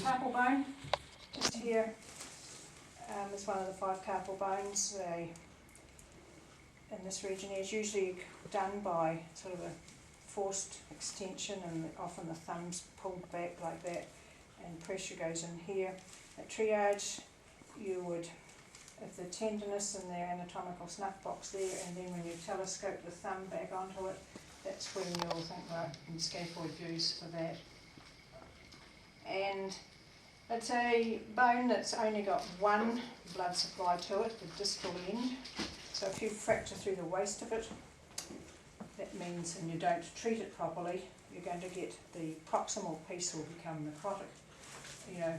carpal bone, just here, is one of the 5 carpal bones. In this region here, is usually done by sort of a forced extension, and often the thumb's pulled back like that, and pressure goes in here. At triage, you would, if the tenderness in their anatomical snuff box there, and then when you telescope the thumb back onto it, that's when you'll think, right, in scaphoid views for that. And it's a bone that's only got one blood supply to it, the distal end. So if you fracture through the waist of it, that means, and you don't treat it properly, you're going to get the proximal piece will become necrotic, you know,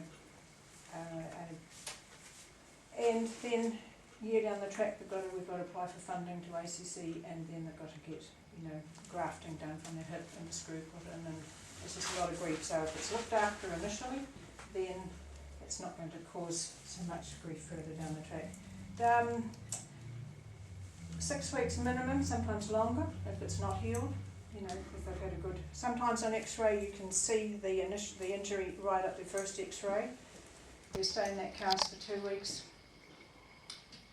and then year down the track we've got to apply for funding to ACC, and then they've got to get, you know, grafting done from their hip and screw put in, and it's just a lot of grief. So if it's looked after initially, then it's not going to cause so much grief further down the track. 6 weeks minimum, sometimes longer if it's not healed. You know, if they've had a good. Sometimes on X-ray you can see the injury right up the first X-ray. They stay in that cast for 2 weeks,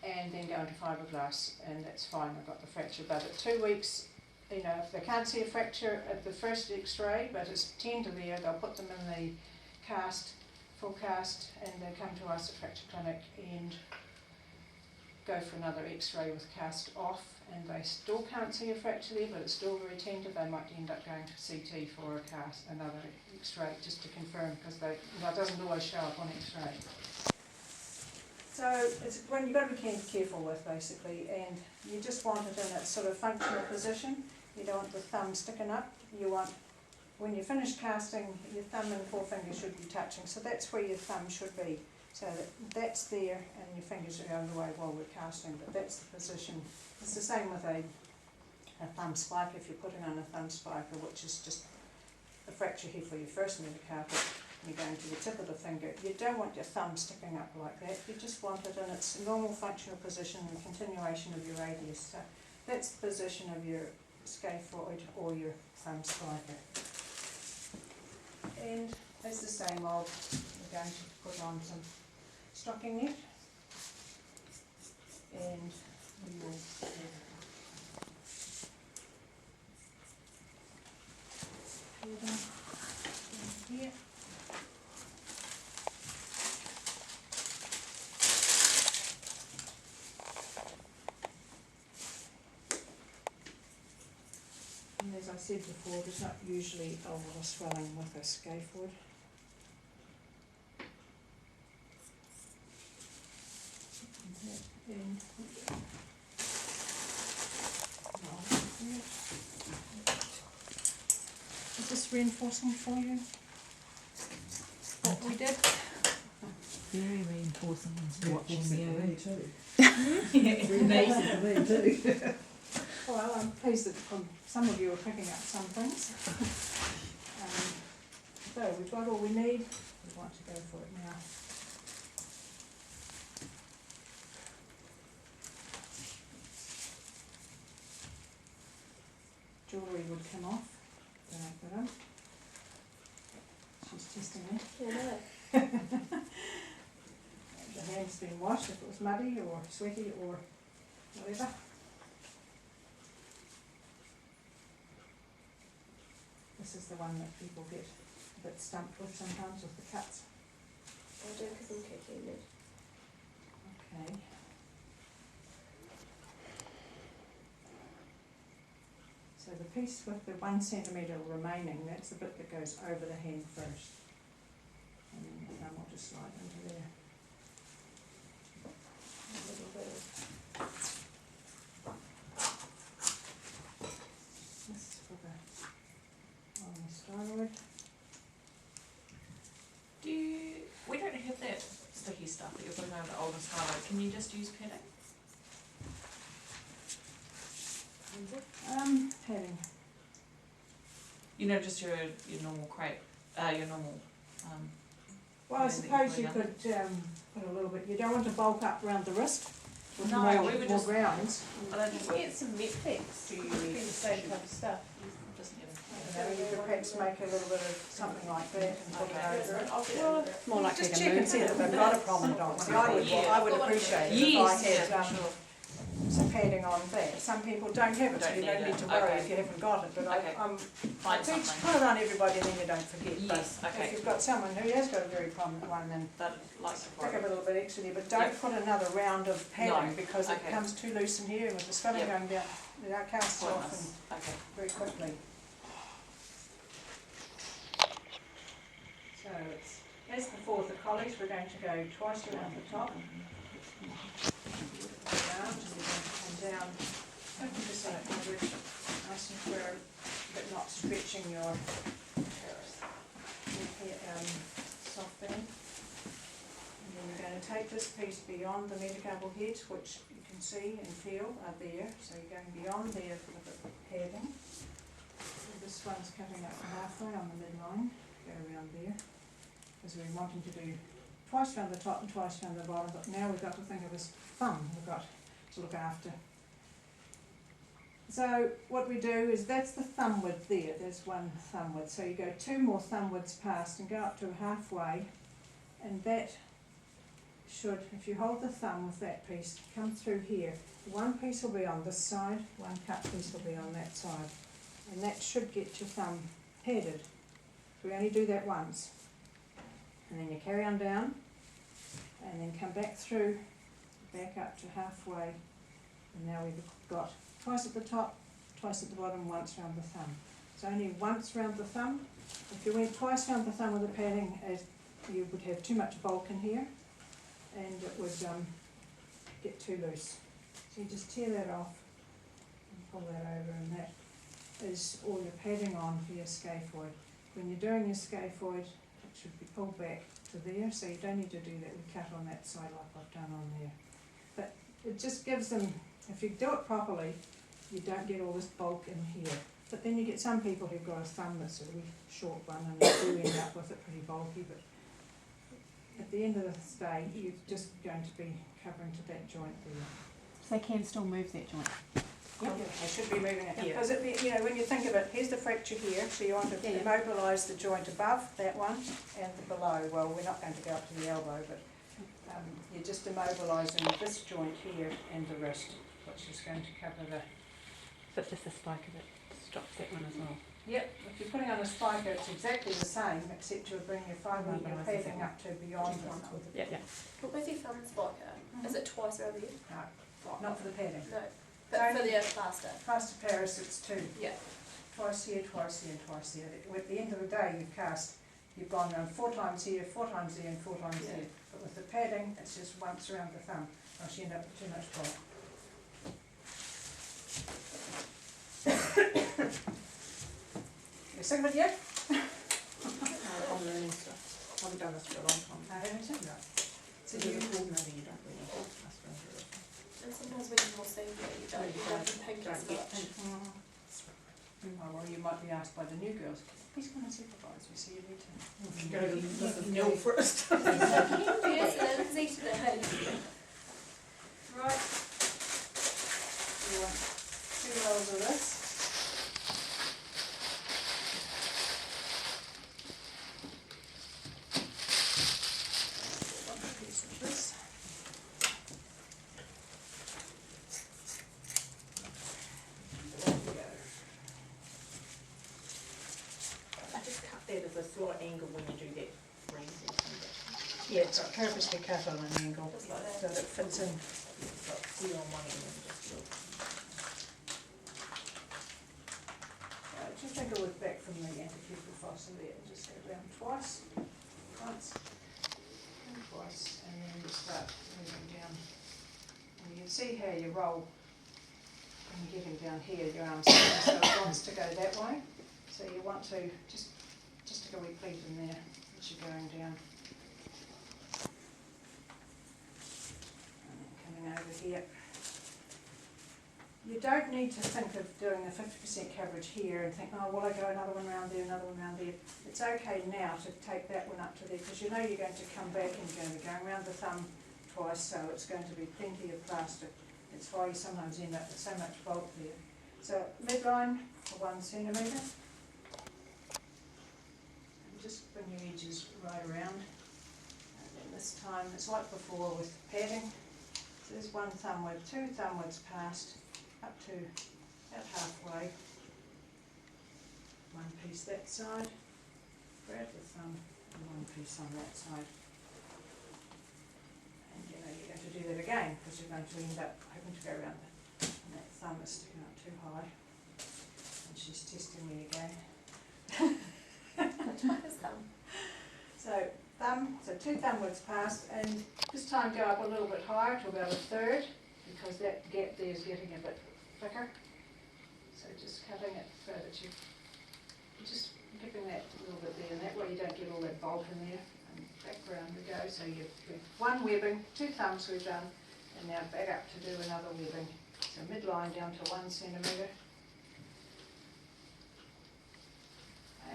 and then go into fiberglass, and that's fine. I've got the fracture, but at 2 weeks, you know, if they can't see a fracture at the first X-ray, but it's tender there, they'll put them in the cast, full cast, and they come to us at Fracture Clinic and go for another X-ray with cast off, and they still can't see a fracture there, but it's still very tender. They might end up going to CT for another X-ray just to confirm, because it doesn't always show up on X-ray. So it's when you've got to be careful with, basically, and you just want it in its sort of functional position. You don't want the thumb sticking up. You want, when you finish casting, your thumb and forefinger should be touching, so that's where your thumb should be. So that's there, and your fingers are going away while we're casting, but that's the position. It's the same with a thumb spiker. If you're putting on a thumb spiker, which is just a fracture here for your first metacarpal, you're going to the tip of the finger. You don't want your thumb sticking up like that. You just want it in its normal functional position and continuation of your radius. So that's the position of your scaphoid or your thumb spiker. And it's the same old. We're going to put on some stocking net, and we will put them in here. And as I said before, there's not usually a lot of swelling with a scaphoid. Is this reinforcing for you? What we did? Very reinforcing watching you. Me too. Amazing. For me too. Well, I'm pleased that some of you are picking up some things. So we've got all we need. We want to go for it now. Jewellery would come off. Don't put on. She's testing it. Yeah, no. The hand's been washed if it was muddy or sweaty or whatever. This is the one that people get a bit stumped with sometimes, with the cuts. I do, because I'm kicking it. Okay. So the piece with the 1 centimetre remaining, that's the bit that goes over the hand first. And then the thumb will just slide into there. A little bit of. This is for the styroid. We don't have that sticky stuff that you're putting over the older stylo. Can you just use padding? Padding. You know, just your normal crepe, your normal. Well, I Yeah, suppose you that could put a little bit. You don't want to bulk up around the wrist with No, more, we would more just- grounds. I don't think We get some Metflex. Do you Be the same type of stuff. just need you could perhaps make a little bit of something like that and put it over it. I'll get Well, over it. More like just taking check a and see that they've got a prominent on. I would appreciate it if I had sure. some padding on that. Some people don't have it, so Don't you don't need need it. to worry Okay. if you haven't got it, but Okay. I Find think something. put it on everybody and then you don't forget. Yes, But okay. if you've got someone who has got a very prominent one, then That likes to pick up a work. little bit extra there, but don't put another round of padding No. because it Okay. becomes too loose in here and with the swelling Yep. going down, our casts off Pointless. Okay. very quickly. So it's, as before with the college, we're going to go twice around the top. Down, and we're going to come down 50% coverage, nice and firm, but not stretching your soft band. And then we're going to take this piece beyond the metacable heads, which you can see and feel are there. So you're going beyond there with the padding. So this one's cutting up halfway on the midline, go around there. Because we're wanting to do twice around the top and twice around the bottom, but now we've got to think of this thumb we've got to look after. So what we do is that's the thumb width there, there's one thumb width. So you go two more thumb widths past and go up to halfway, and that should, if you hold the thumb with that piece, come through here. One piece will be on this side, one cut piece will be on that side, and that should get your thumb headed. We only do that once. And then you carry on down, and then come back through, back up to halfway, and now we've got twice at the top, twice at the bottom, once round the thumb. So only once round the thumb. If you went twice round the thumb with the padding, you would have too much bulk in here, and it would get too loose. So you just tear that off and pull that over, and that is all your padding on for your scaphoid. When you're doing your scaphoid, it should be pulled back to there, so you don't need to do that. We cut on that side like I've done on there. But it just gives them, if you do it properly, you don't get all this bulk in here. But then you get some people who've got a thumb that's a wee short one, and they do end up with it pretty bulky, but at the end of the day, you're just going to be covering to that joint there. So they can still move that joint. Yep, I should be moving it. Yeah. Because when you think of it, here's the fracture here, so you want to Yeah. immobilise the joint above, that one, and the below. Well, we're not going to go up to the elbow, but you're just immobilising this joint here and the wrist, which is going to cover the... But just the spike of it stops that one as well. Yep, if you're putting on a spiker, it's exactly the same, except you're bringing your fibre, your Immobilises padding it. up to beyond the thumb. Yeah, yeah. What with your thumb spiker? Is it twice around the ear? No, not for the padding. No. But for the plaster? Plaster Paris, it's two. Yeah. Twice here, twice here, and twice here. At the end of the day, you've gone around 4 times here, 4 times there, and 4 times Yeah. there. But with the padding, it's just once around the thumb, else you end up with too much bulk. You sick of it yet? I'm learning stuff. I've done this for a long time. I haven't seen that. So So you, you coordinating, you don't really have to mess around with it. And sometimes when you're more senior, you don't have the pink as Don't get much. oh, well, you might be asked by the new girls, please come and supervise me, so you need to. Go to the mill first. Yes, and it's easy to hate. Right. You want 2 rolls of this. One piece of this. There we go. I just cut that as a slight angle when you do that ring. Yeah, it's purposely cut on an angle, Just like so that. that it fits in. It's got seal on one end and just look. Just take a look back from the antifugal fossil there and just go down twice, once, and twice, and then you start moving down. And you can see how you roll when you're getting down here, your arm's so it wants to go that way. So you want to just stick a wee pleat in there as you're going down. And then coming over here. You don't need to think of doing a 50% coverage here and think, oh, will I go another one round there, another one round there. It's okay now to take that one up to there, because you know you're going to come back and you're going to be going around the thumb twice, so it's going to be plenty of plastic. It's why you sometimes end up with so much bulk there. So midline for 1 centimetre. edges right around. And then this time, it's like before with padding. So there's one thumb width, two thumb widths past, up to about halfway. One piece that side, grab the thumb, and one piece on that side. And you know, you're going to do that again, because you're going to end up having to go around that, and that thumb is sticking out too high. And she's testing me again. Which one is that? So two thumb widths past, and this time go up a little bit higher to about a third, because that gap there is getting a bit thicker. So just cutting it so that you're just dipping that a little bit there, and that way you don't get all that bulk in there. And back round we go. So you've one webbing, two thumbs we've done, and now back up to do another webbing. So midline down to 1 centimetre.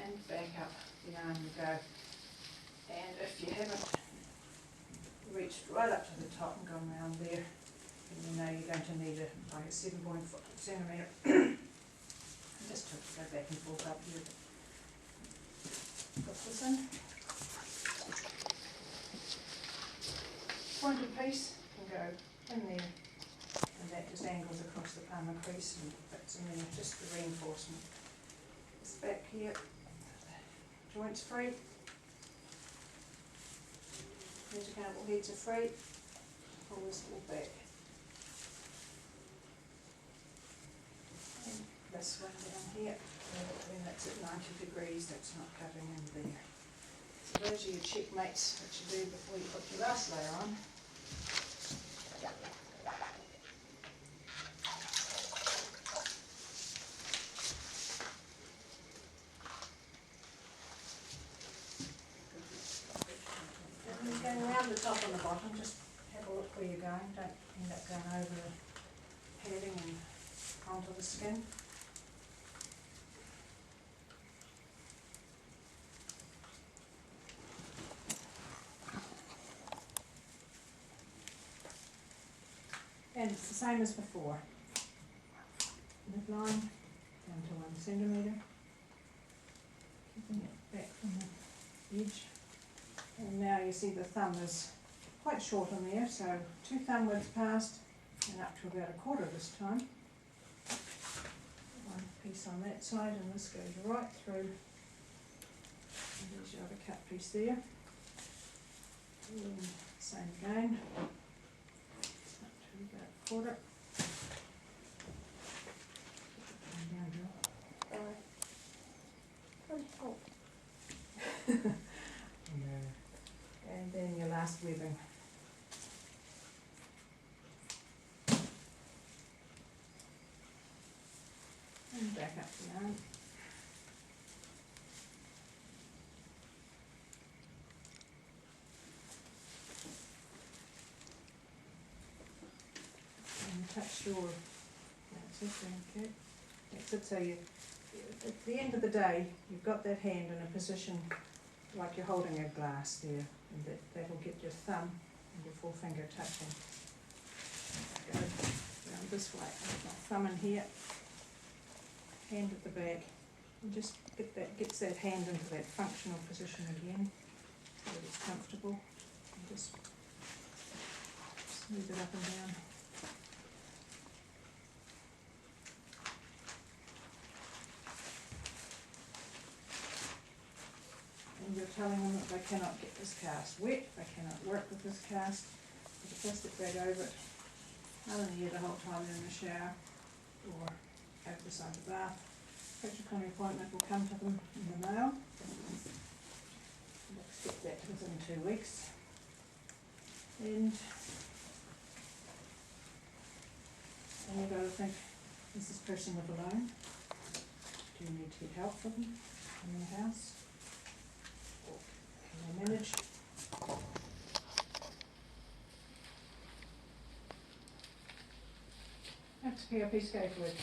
And back up the yarn you go. And if you haven't reached right up to the top and gone round there, then you know you're going to need like a 7.5 centimetre. Just to go back and forth up here. Put this in. Pointed piece can go in there, and that just angles across the palmar crease and fits in there, just the reinforcement. This back here, joints free. Intercountable heads are free. Pull this all back. And this one down here, when that's at 90 degrees, that's not cutting in there. So those are your checkmates that you do before you put your last layer on. And you're going around the top and the bottom, just have a look where you're going, don't end up going over the padding and onto the skin. And it's the same as before. Midline down to 1 centimetre. Keeping it back from the edge. And now you see the thumb is quite short on there, so 2 thumb widths past and up to about 1/4 this time. One piece on that side, and this goes right through. And there's your other cut piece there. And same again. About 1/4. And then your last webbing. And back up the yarn. And touch your, that's it, okay. That's it, so you, at the end of the day, you've got that hand in a position like you're holding a glass there, and that'll get your thumb and your forefinger touching. Go around this way, my thumb in here, hand at the back, and just gets that hand into that functional position again, so that it's comfortable, and just smooth it up and down. And you're telling them that they cannot get this cast wet, they cannot work with this cast, put a plastic bag over it, not in the air the whole time they're in the shower, or over the side of the bath. Petriconic appointment will come to them in the mail. We'll expect that within 2 weeks. And you've got to think, is this person live alone? Do you need to get help for them in their house? Can they manage? That's PRP scaffold.